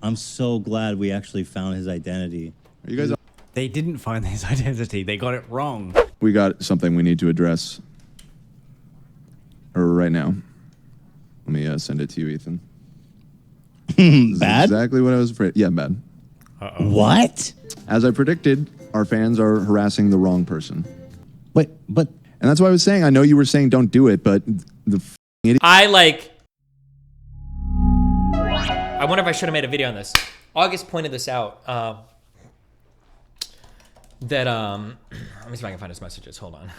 I'm so glad we actually found his identity. Are you guys? They didn't find his identity. They got it wrong. We got something we need to address. Or right now. Let me send it to you, Ethan. Bad? Exactly what I was afraid. Yeah, bad. What? As I predicted, our fans are harassing the wrong person. But And that's why I was saying, I know you were saying don't do it, but the idiot. I wonder if I should have made a video on this. August pointed this out. Let me see if I can find his messages. Hold on.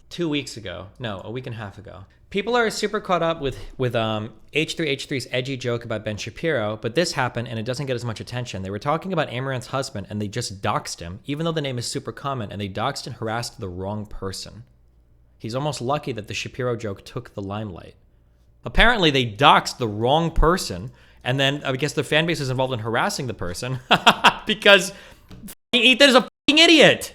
2 weeks ago. No, a week and a half ago. People are super caught up with H3H3's edgy joke about Ben Shapiro, but this happened and it doesn't get as much attention. They were talking about Amouranth's husband and they just doxed him, even though the name is super common, and they doxed and harassed the wrong person. He's almost lucky that the Shapiro joke took the limelight. Apparently they doxed the wrong person, and then I guess the fan base is involved in harassing the person because Ethan is a fucking idiot.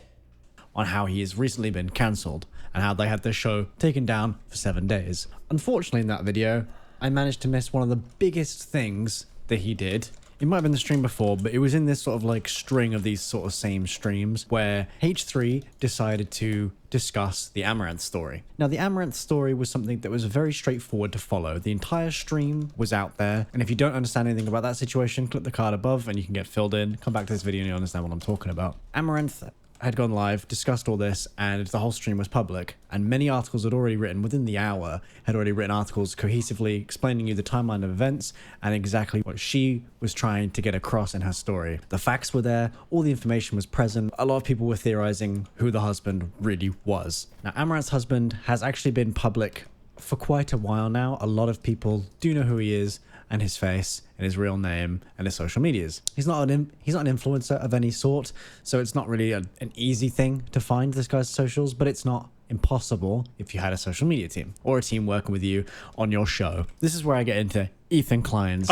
On how he has recently been cancelled and how they had their show taken down for 7 days. Unfortunately, in that video, I managed to miss one of the biggest things that he did. It might have been the stream before, but it was in this sort of like string of these sort of same streams where H3 decided to discuss the Amouranth story. Now, the Amouranth story was something that was very straightforward to follow. The entire stream was out there, and if you don't understand anything about that situation, click the card above and you can get filled in. Come back to this video and you'll understand what I'm talking about. Amouranth had gone live, discussed all this, and the whole stream was public, and many articles had already written within the hour, had already written articles cohesively explaining you the timeline of events and exactly what she was trying to get across in her story. The facts were there, all the information was present. A lot of people were theorizing who the husband really was. Now, Amouranth's husband has actually been public for quite a while now. A lot of people do know who he is and his face and his real name and his social medias. He's not an influencer of any sort, so it's not really an easy thing to find this guy's socials, but it's not impossible if you had a social media team or a team working with you on your show. This is where I get into Ethan Klein's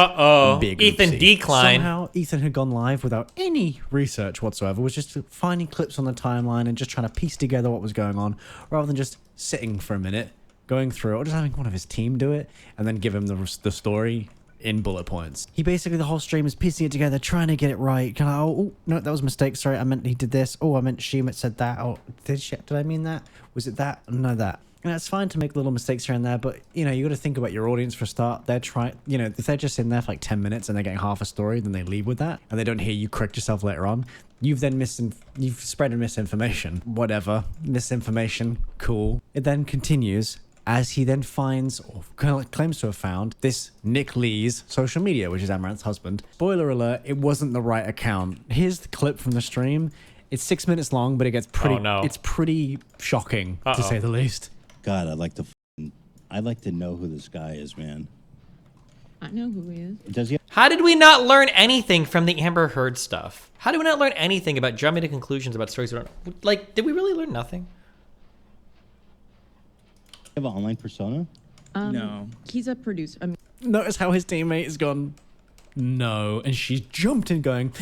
big Ethan oopsie. decline. Somehow Ethan had gone live without any research whatsoever, was just finding clips on the timeline and just trying to piece together what was going on, rather than just sitting for a minute, going through it, or just having one of his team do it and then give him the story in bullet points. He basically, the whole stream is piecing it together, trying to get it right. Kind of, oh, no, that was a mistake. Sorry, I meant he did this. Oh, I meant she said that. Oh, did I mean that? Was it that? No, that. And it's fine to make little mistakes here and there, but, you know, you got to think about your audience for a start. They're trying, you know, if they're just in there for like 10 minutes and they're getting half a story, then they leave with that, and they don't hear you correct yourself later on. You've then you've spread misinformation. Whatever. Misinformation. Cool. It then continues as he then finds, or claims to have found, this Nick Lee's social media, which is Amouranth's husband. Spoiler alert, it wasn't the right account. Here's the clip from the stream. It's 6 minutes long, but it gets pretty, it's pretty shocking, to say the least. God, I'd like to know who this guy is, man. I know who he is. Does he? How did we not learn anything from the Amber Heard stuff? How did we not learn anything about jumping to conclusions about stories? Like, did we really learn nothing? Have an online persona? No. He's a producer. I mean, Notice how his teammate has gone, no, and she's jumped in going,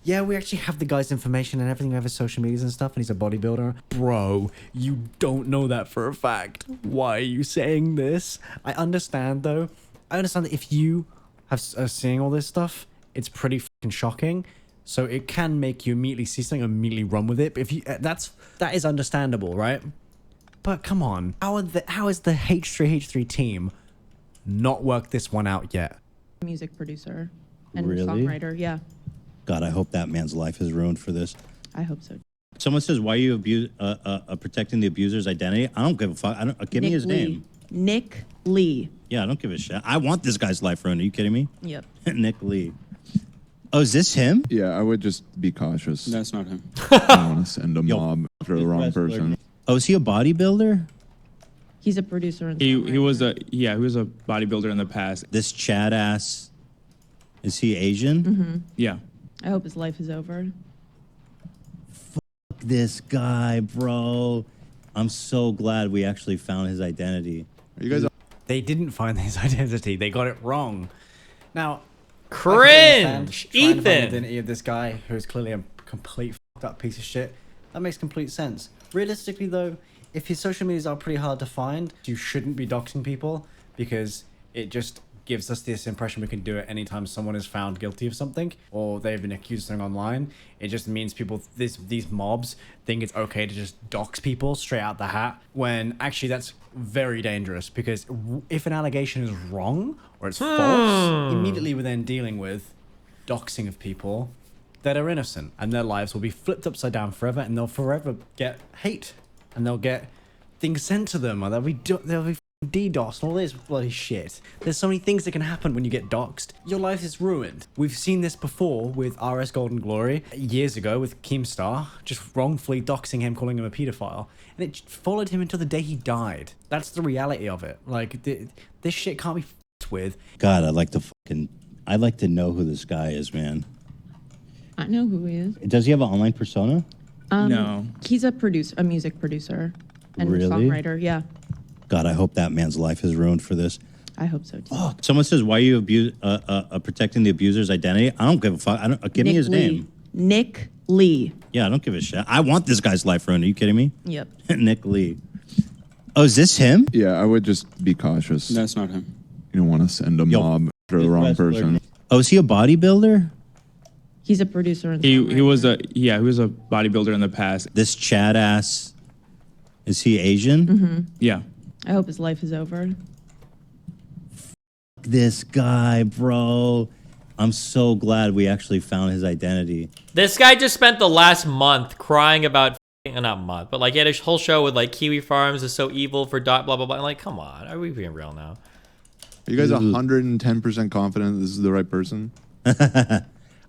yeah, we actually have the guy's information and everything. We have his social medias and stuff, and he's a bodybuilder. Bro, you don't know that for a fact. Why are you saying this? I understand, though. I understand that if you are seeing all this stuff, it's pretty fucking shocking. So it can make you immediately see something and immediately run with it. But if you, that is understandable, right? But come on, how is the H3H3 team not worked this one out yet? music producer and Really? songwriter. Yeah, God, I hope that man's life is ruined for this. I hope so. Someone says, why are you protecting the abuser's identity? I don't give a fuck. Give me his name. Nick Lee. Yeah, I don't give a shit. I want this guy's life ruined. Are you kidding me? Yep. Nick Lee. Oh, is this him? Yeah, I would just be cautious. That's not him. I don't want to send a Yo, mob after the wrong person. Oh, is he a bodybuilder? He's a producer and He songwriter. was a bodybuilder in the past. This Chad ass, is he Asian? Mm-hmm. Yeah. I hope his life is over. Fuck this guy, bro. I'm so glad we actually found his identity. Are you guys? They didn't find his identity. They got it wrong. Now, Cringe, trying to find the Ethan. identity of this guy who's clearly a complete fucked up piece of shit. That makes complete sense. Realistically, though, if his social medias are pretty hard to find, you shouldn't be doxing people because it just gives us this impression we can do it anytime someone is found guilty of something or they've been accused of something online. It just means people, these mobs think it's okay to just dox people straight out the hat, when actually that's very dangerous, because if an allegation is wrong or it's false, immediately we're then dealing with doxing of people that are innocent, and their lives will be flipped upside down forever, and they'll forever get hate, and they'll get things sent to them, or they'll be DDoS and all this bloody shit. There's so many things that can happen when you get doxed. Your life is ruined. We've seen this before with RS Golden Glory years ago with Keemstar, just wrongfully doxing him, calling him a pedophile, and it followed him until the day he died. That's the reality of it. Like, this shit can't be f***ed with. God, I'd like to know who this guy is, man. I know who he is. Does he have an online persona? No. He's a music producer and Really? songwriter. Yeah, God, I hope that man's life is ruined for this. I hope so too. Someone says, "Why are you protecting the abuser's identity?" I don't give a fuck. Give me his name. Nick Lee. Yeah, I don't give a shit. I want this guy's life ruined. Are you kidding me? Yep. Nick Lee. Oh, is this him? Yeah, I would just be cautious. That's not him. You don't want to send a mob after the wrong person. Oh, is he a bodybuilder? He's a producer and He songwriter. was a bodybuilder in the past. This Chad ass. Is he Asian? Yeah. I hope his life is over. This guy, bro. I'm so glad we actually found his identity. This guy just spent the last month crying about, not month, but like he had a whole show with like Kiwi Farms is so evil for blah blah blah. I'm like, come on, are we being real now? Are you guys 110% confident this is the right person?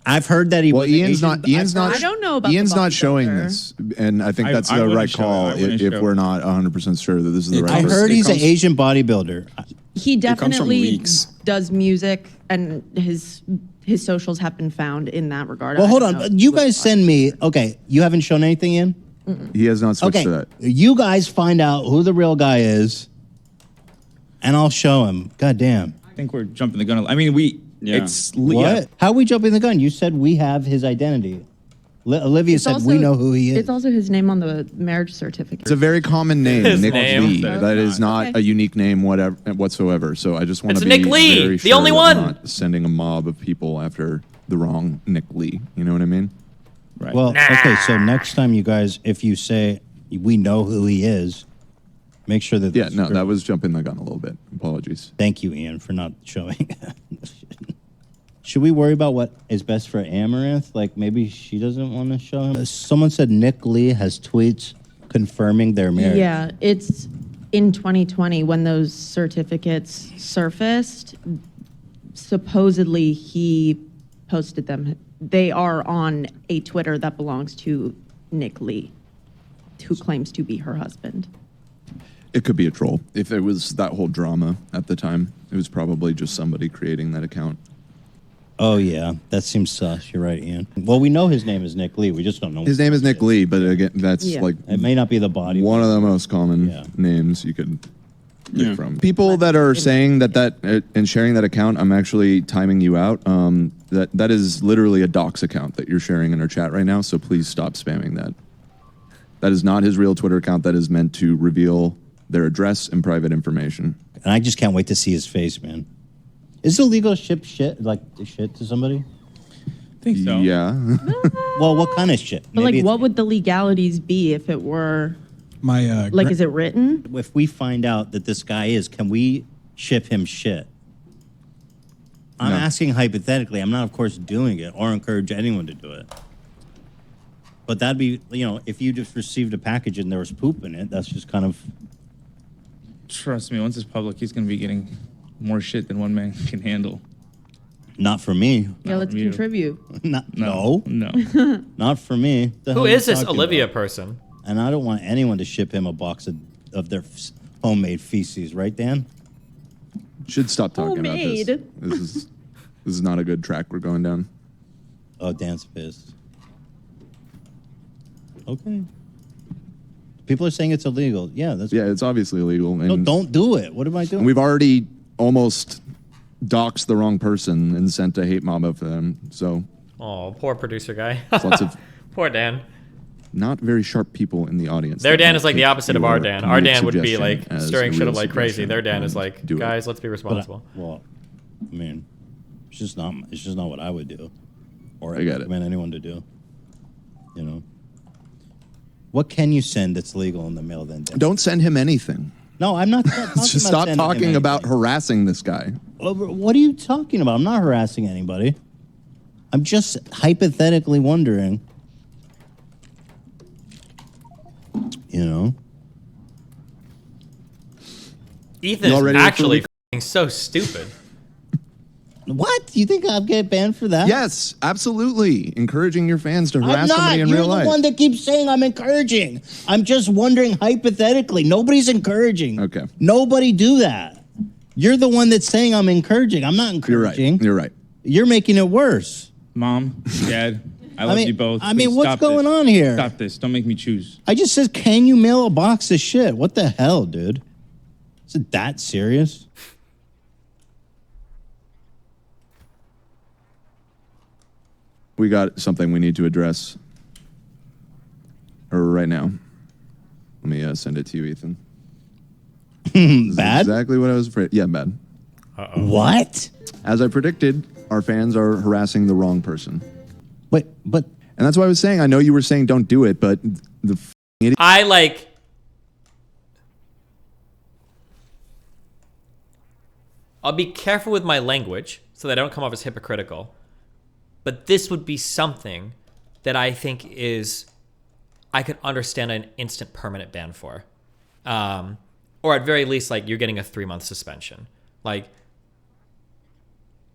I've heard that he Well, was Ian's Asian. not. I don't know about Ian's the not showing bodybuilder. this, and I think that's I the wouldn't right show it. call I wouldn't if show we're it. not 100% sure that this is the right I person. heard he's an comes- Asian bodybuilder. He comes from definitely leaks. does music, and his socials have been found in that regard. Well, I hold don't on. know. You guys send me. Okay, you haven't shown anything in. He has not switched Okay, to that. you guys find out who the real guy is, and I'll show him. God damn. I think we're jumping the gun. I mean, Yeah. What? Yeah. How are we jumping the gun? You said we have his identity. Olivia It's said also- we know who he is. It's also his name on the marriage certificate. It's a very common name, His Nick name. Lee. That is not Okay. a unique name whatsoever. So I just want It's to be Nick Lee, very the sure only that one. we're not sending a mob of people after the wrong Nick Lee. You know what I mean? Right. Well, okay, so next time you guys, if you say we know who he is, make sure that. Yeah, that's no, true. that was jumping the gun a little bit. Apologies. Thank you, Ian, for not showing. Should we worry about what is best for Amouranth? Like maybe she doesn't want to show him. Someone said Nick Lee has tweets confirming their marriage. Yeah, it's in 2020 when those certificates surfaced. Supposedly, he posted them. They are on a Twitter that belongs to Nick Lee, who claims to be her husband. It could be a troll. If it was that whole drama at the time, it was probably just somebody creating that account. Oh yeah, that seems sus. You're right, Ian. Well, we know his name is Nick Lee. We just don't know. His name is Nick Lee, but again, that's Yeah. like It may not be the body. one of the most common Yeah. names you could pick Yeah. from. People that are saying that and sharing that account, I'm actually timing you out. That is literally a dox account that you're sharing in our chat right now. So please stop spamming that. That is not his real Twitter account. That is meant to reveal their address and private information. And I just can't wait to see his face, man. Is it illegal to ship shit to somebody? I think so. Yeah. Well, what kind of shit? But Maybe like, what would the legalities be if it were My like? Is it written? if we find out that this guy is, can we ship him shit? I'm No. asking hypothetically. I'm not, of course, doing it or encourage anyone to do it. But that'd be, if you just received a package and there was poop in it, that's just kind of. Trust me, once it's public, he's going to be getting more shit than one man can handle. Not for me. Yeah, let's you. contribute. No, No. Not for me. The hell Who are you is this talking Olivia about? person? And I don't want anyone to ship him a box of their homemade feces, right, Dan? Should stop talking about this. Homemade. This is not a good track we're going down. Oh, Dan's pissed. Okay. People are saying it's illegal. Yeah, that's. Yeah, it's obviously illegal. And No, don't do it. What am I doing? we've already almost doxed the wrong person and sent a hate mob of them. So Oh, poor producer guy. there's lots of Poor Dan. not very sharp people in the audience. Their that Dan might is like the take opposite of your our Dan. Our comedic Dan would be suggestion like as stirring a shit real up like crazy. suggestion Their Dan is and like, do it. guys, let's be But responsible. well, I mean, it's just not what I would do, or I get it. recommend anyone to do. You know, what can you send that's legal in the mail then? Dan? Don't send him anything. No, I'm not. Talking Just about stop sending him talking about anything. harassing this guy. What are you talking about? I'm not harassing anybody. I'm just hypothetically wondering. You know, Ethan Y'all is ready for actually week- f***ing so stupid. what? You think I'll get banned for that? Yes, absolutely. Encouraging your fans to I'm harass not. somebody in You're real the life. one that keeps saying I'm encouraging. I'm just wondering hypothetically. Nobody's encouraging. Okay. Nobody do that. You're the one that's saying I'm encouraging. I'm not You're right. encouraging. You're right. You're making it worse. Mom, Dad, I love mean- you both. I mean, Please what's stop going this. on here? Stop this. Don't make me choose. I just said, can you mail a box of shit? What the hell, dude? Is it that serious? We got something we need to address right now. Let me send it to you, Ethan. This is Bad? exactly what I was afraid. Yeah, bad. What? As I predicted, our fans are harassing the wrong person. But And that's why I was saying, I know you were saying don't do it, but the idiot. I'll be careful with my language so that I don't come off as hypocritical. But this would be something that I think I could understand an instant permanent ban for. Or at very least, like, you're getting a 3-month suspension. Like,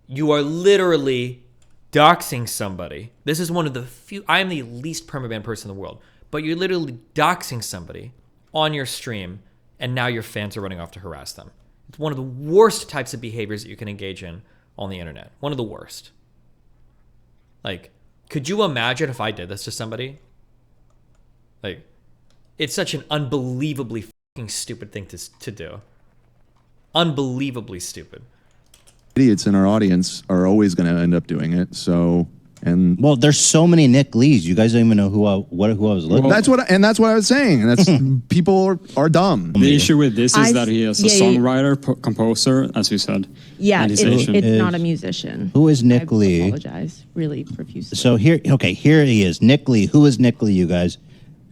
you are literally doxing somebody. This is one of the few, I am the least permaban person in the world, but you're literally doxing somebody on your stream, and now your fans are running off to harass them. It's one of the worst types of behaviors that you can engage in on the internet. One of the worst. Like, could you imagine if I did this to somebody? Like, it's such an unbelievably fucking stupid thing to do. Unbelievably stupid. Idiots in our audience are always going to end up doing it. So, and well, there's so many Nick Lees. You guys don't even know who I was looking. that's what I was saying. And that's people are dumb. The issue with this is that he is a yeah, yeah. songwriter, composer, as you said. Yeah, and it's he's Asian. not a musician. Who is Nick I Lee? apologize, really profusely. So here he is, Nick Lee. Who is Nick Lee, you guys?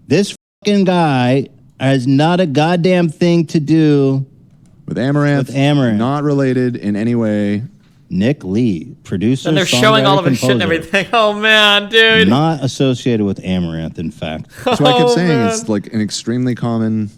This fucking guy has not a goddamn thing to do With Amouranth, With Amouranth. not related in any way. Nick Lee, producer, And they're showing all of his shit and composer. everything. Oh, man, dude. Not associated with Amouranth, in fact. That's what I kept saying. man. It's like an extremely common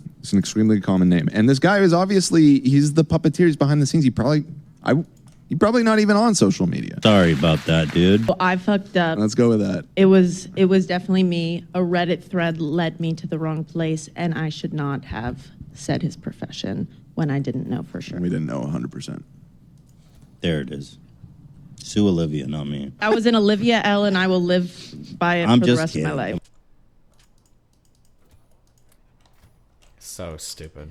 name. And this guy is obviously, he's the puppeteer. He's behind the scenes. He's probably not even on social media. Sorry about that, dude. I fucked up. Let's go with that. It was definitely me. A Reddit thread led me to the wrong place, and I should not have said his profession when I didn't know for sure. We didn't know 100%. There it is. Sue Olivia, not me. I was in Olivia L, and I will live by it I'm for the just rest of my kidding. life. So stupid.